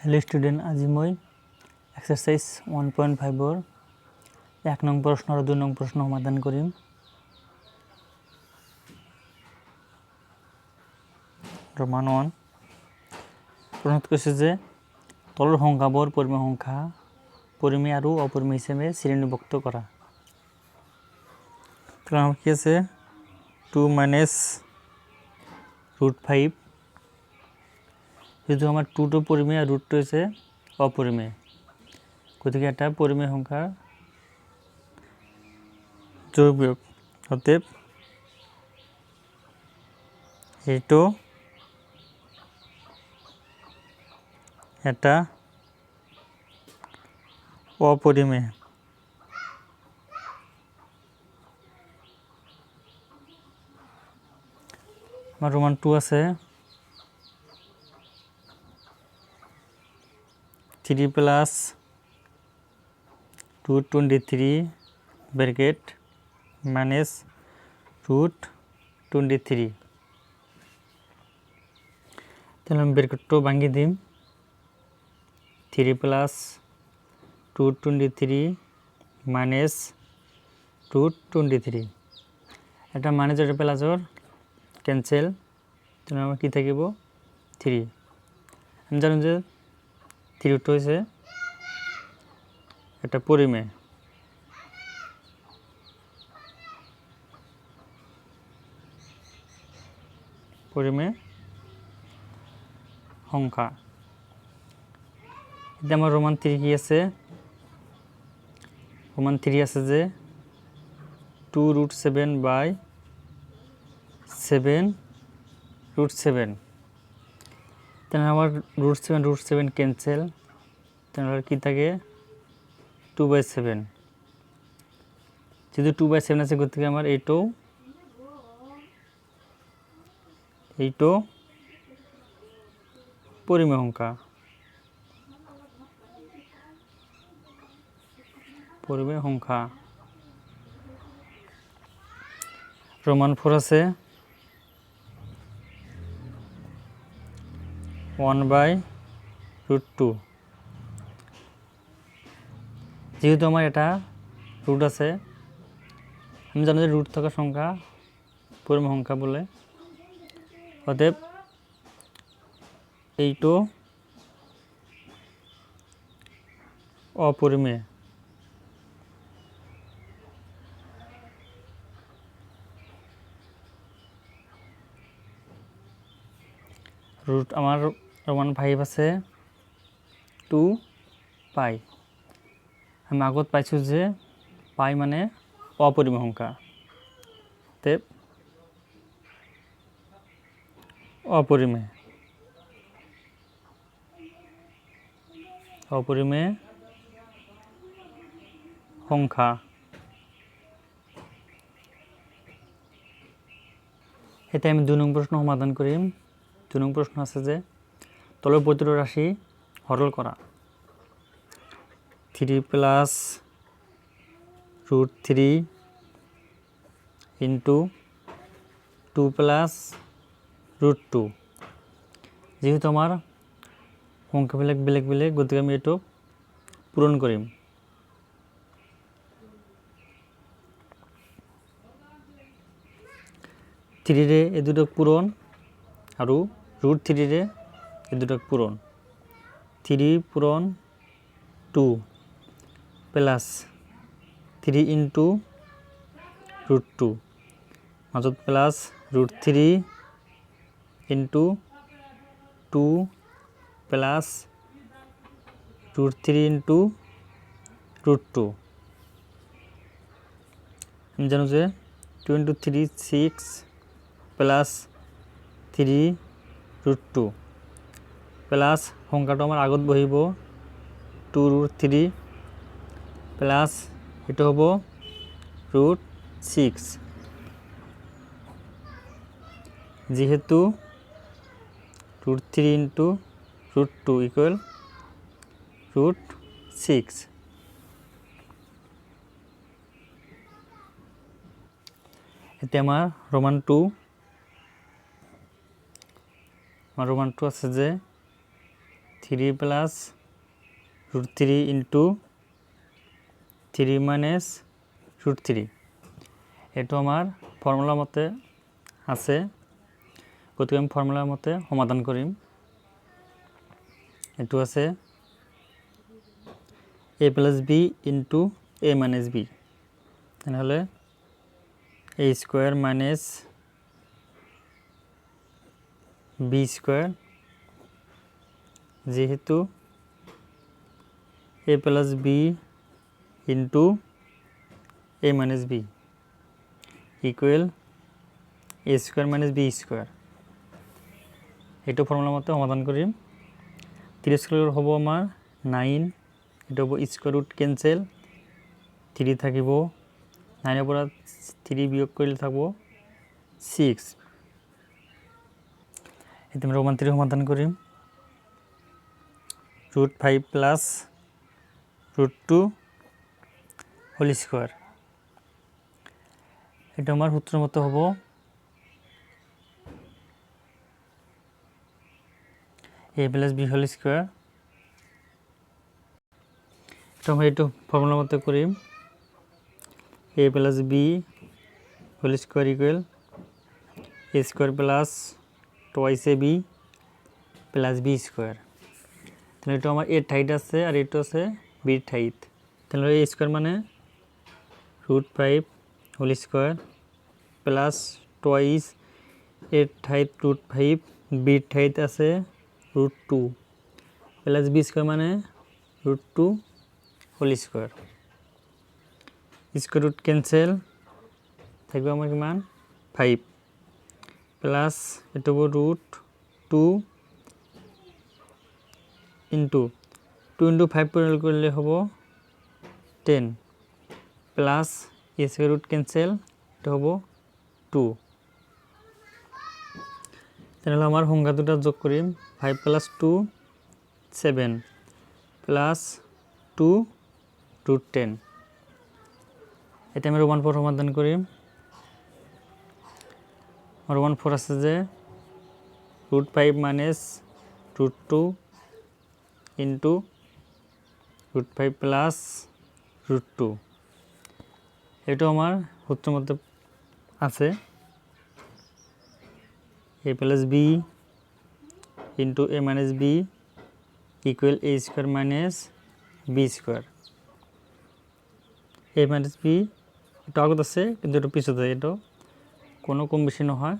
Hello student, আজি মই exercise 1.5 1 নং প্রশ্ন আর 2 নং প্রশ্ন সমাধান করিম। রোমান 1 প্রশ্ন কৈছে যে তলৰ সংখ্যাবোৰ পৰিমেয় সংখ্যা পৰিমেয় আৰু অপৰিমেয় হিচাপে শ্ৰেণীভুক্ত কৰা। তো আমার কি আছে 2 - √5, যেহেতু আমার 2 পরিমেয় আর √2 হচ্ছে অপরিমেয়, গতিকে এটা পরিমেয় সংখ্যা যোগ বিয়োগ, অতএব এইটো এটা অপরিমেয়। আমার রোমান 2 আছে 3 + 223 ব্র্যাকেট মাইনাস √23। তাহলে আমি ব্র্যাকেটটা ভাঙি দিম। 3 + 223 মাইনাস √23, এটা মাইনাস আর প্লাসর ক্যান্সেল, তাহলে আমার কি থাকিব 3। আমি জানি যে 3 হয়েছে একটা পরিমেয়, পরিমেয় সংখ্যা। এটা আমার রোমান 3 কি আছে, রোমান 3 আছে যে 2√7/7 তাহলে আমার √7 ক্যান্সেল, তাহলে কি থাকে 2/7। যেহেতু 2/7 আছে, গতিকে আমার এইটাও পরিমেয় সংখ্যা, পরিমেয় সংখ্যা। রোমান 4 আছে 1/√2, যেহেতু আমার এটা রুট আছে, আমি জানি যে রুট থাকা সংখ্যা পরিমেয় সংখ্যা বলে, অতএব এইটো অপরিমেয়। রুট আমার রোমান 5 আছে 2π, আমি আগত পাইছোঁ যে পাই মানে অপরিমেয় সংখ্যা, অতএব অপরিমেয়, অপরিমেয় সংখ্যা। এটা আমি 2 নং প্রশ্ন সমাধান করিম। 2 নং প্রশ্ন আছে যে তলের প্রতিটি রাশি সরল করা। 3 + √3 * 2 + √2, যেহেতু আমার সংখ্যা বেলেগ বেলেগ, গতিকে আমি এটা পূরণ করিম। 3 রে এই দুটো পূরণ আৰু √3 রে এই দুটো পূরণ। 3 পূরণ 2 + 3 * √2, মাজত প্লাস √3 * 2 + √3 * √2। আমি জানো যে 2 * 3 6 + 3 √2 প্লাস সংখ্যাটা আমার আগত বহিব 2√3 প্লাস এটা হব √6, যেহেতু √3 * √2 = √6। এতে আমার রোমান 2 আছে যে 3 প্লাস √3 ইন্টু 3 মাইনাস √3 এটা আমার ফর্মুলা মতে আছে গতিকে আমি ফর্মুলার মতে সমাধান করিম এটু আছে a plus b into a minus b তাহলে a square minus b square যেহেতু a plus b into a minus b equal a square minus b square এটা ফর্মুলা মতে সমাধান করি 3 স্কোয়ার হব আমার 9 এটা হব স্কোয়ার রুট ক্যান্সেল 3 থাকিব 9 এর পৰা 3 বিয়োগ কৰিলে থাকব 6 এটা আমরা রোমান 3 সমাধান করিম √5 প্লাস √2 হোল স্কোয়ার এটা আমার সূত্র মতো হব a plus b whole square তো আমরা এটা ফর্মুলা মতো করি a plus b whole square equal a square plus twice ab plus b square তাহলে এটা আমার a হাইট আছে আর এটা আছে b হাইট তাহলে a স্কোয়ার মানে √5 whole square plus twice a height √5 b height আছে √2 প্লাস b স্কোয়ার মানে √2 whole square square root cancel থাকবে আমার কি মান 5 প্লাস এটা হবো √2 ইন্টু 2 ইন্টু 5 পরিমাণ করলে হবো 10 প্লাস স্কোয়ার রুট ক্যান্সেল এটা হবো 2 তাহলে আমার সংখ্যা দুটা যোগ করি 5 প্লাস 2 7 প্লাস 2 √10 এটা আমি রোমান 4 সমাধান করি রোমান 4 আছে যে √5 মাইনাস √2 ইন্টু √5 প্লাস √2 এটা আমার সূত্রের মধ্যে আছে a plus b into a minus b equal a square minus b square a minus b এটা আগত আছে কিন্তু এটা পিছতে এটা কোনো কম বেশি নহয়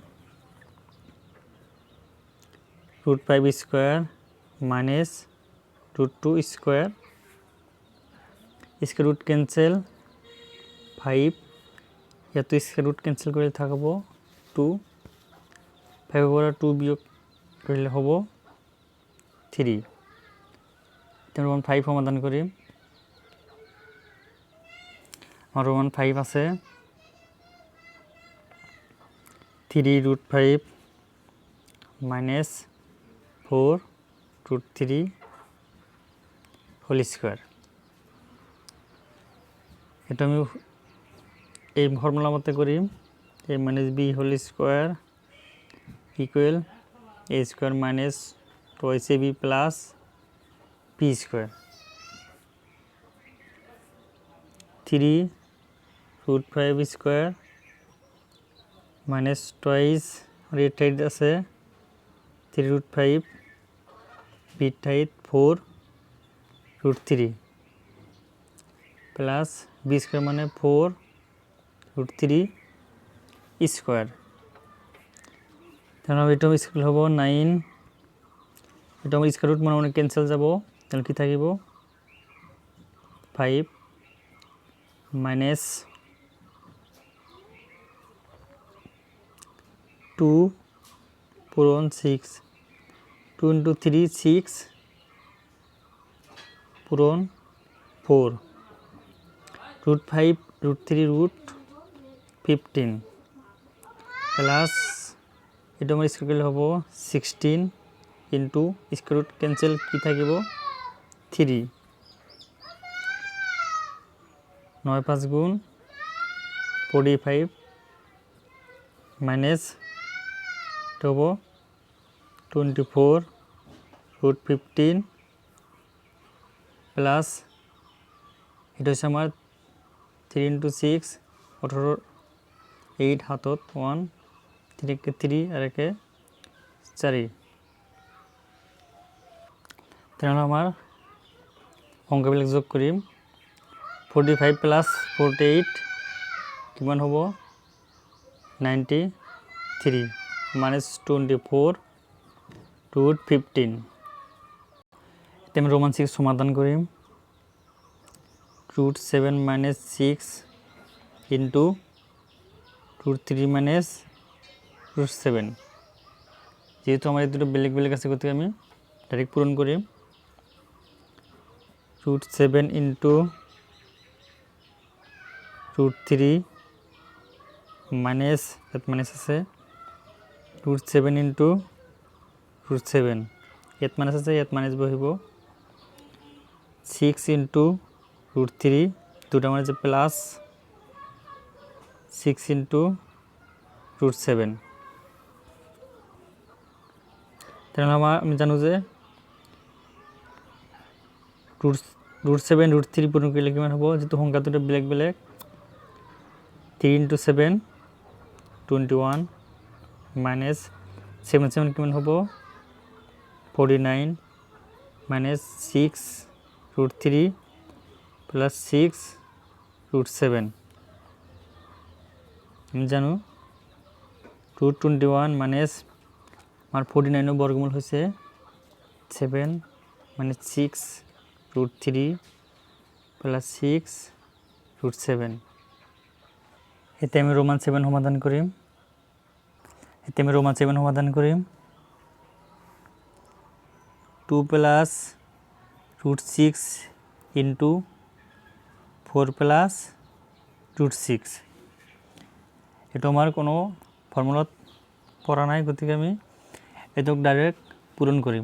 √5 square minus √2 square square root cancel 5 এত স্কোয়ার রুট ক্যান্সেল করে থাকবো 2 5 এর পৰা 2 বিয়োগ করলে হবো 3 তাহলে 5 সমাধান করি আমার 5 আছে 3 √5 মাইনাস 4 √3 হোল স্কোয়ার এটা আমি এই ফর্মুলা মতে করি a minus b whole square equal a square minus twice ab plus b square 3 √5 square minus twice রেড হাইট আছে 3 √5 b height 4 √3 plus b square মানে 4 √3 স্কোয়ার তাহলে এটা স্কোয়ার হবো 9 এটা আমার স্কোয়ার রুট মানে ক্যান্সেল যাব তাহলে কি থাকিব 5 মাইনাস 2 পূরণ 6 2 ইন্টু 3 6 পূরণ 4 √5 √3 √15 প্লাস এটা আমার স্কোয়ার করলে হবো 16 ইন্টু স্কোয়ার রুট ক্যান্সেল কি থাকিব 3 9 5 গুণ 45 মাইনাস এটা হবো 24 রুট 15 প্লাস এটা হচ্ছে আমার 3 × 6 18 8 হাতত 1 3 কে 3 আর একে 4 তাহলে আমার অঙ্কবিলাক যোগ করি 45 প্লাস 48 কিমান হ'ব 93 মাইনাস 24 রুট 15 এটা আমি রোমান 6 সমাধান করি root 7 minus 6 into root 3 minus root 7 যেহেতু আমার এই দুটো বেলেগ বেলেগ আছে করতে আমি ডাইরেক্ট পূরণ করি root 7 into root 3 minus minus আছে রুট 7 ইন্টু রুট 7 এত মাইনাস আছে এত মাইনাস বহিব 6 ইন্টু রুট 3 দুটা মানে প্লাস 6 ইন্টু রুট 7 তাহলে আমি জানো যে রুট 7 রুট 3 পূরণ করলে কিমান হব যেহেতু সংখ্যা দুটো বেলেগ বেলেগ 3 × 7 21 মাইনাস 7 7 কিমান হব 49 মাইনাস 6 রুট 3 প্লাস 6 রুট 7 আমি জানো রুট 21 মাইনাস আমার 49 বর্গমূল হয়েছে 7 মাইনাস 6 রুট 3 প্লাস 6 রুট 7 এতে আমি রোমান 7 সমাধান করি 2 plus root 6 into 4 plus root 6 এটা আমার কোনো ফর্মুলাত পড়া নাই গতিকে আমি এটুক ডাইরেক্ট পূরণ করি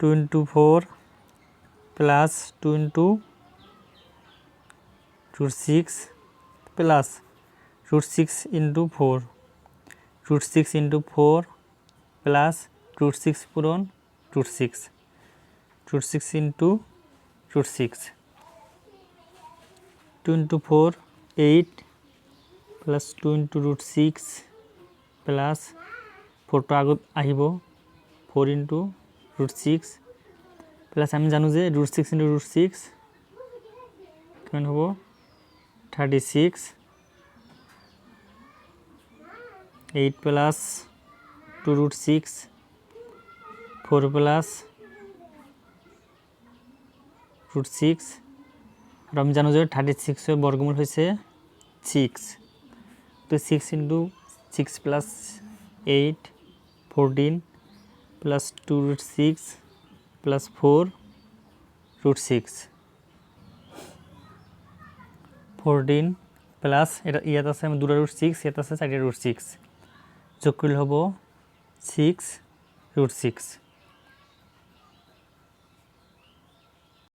2 into 4 plus 2 into root 6 plus root 6 into 4 root 6 into 4 plus root 6 পূরণ root 6 into root 6 2 into 4 8 plus 2 into root 6 plus 4টা আগত আহিব 4 ইন্টু রুট 6 প্লাস আমি জানো যে রুট 6 ইন্টু রুট 6 কিমান হ'ব 36 8 প্লাস 2 রুট 6 4 প্লাস রুট 6 আর আমি জানো যে 36 এর বর্গমূল হয়েছে 6 তো 6 into 6 plus 8 14 plus 2 root 6 plus 4 root 6 14 plus এটা ইয়াত আছে আমি 2 রুট 6 ইয়াত আছে 4 রুট 6 যোগ করলে হব 6 রুট 6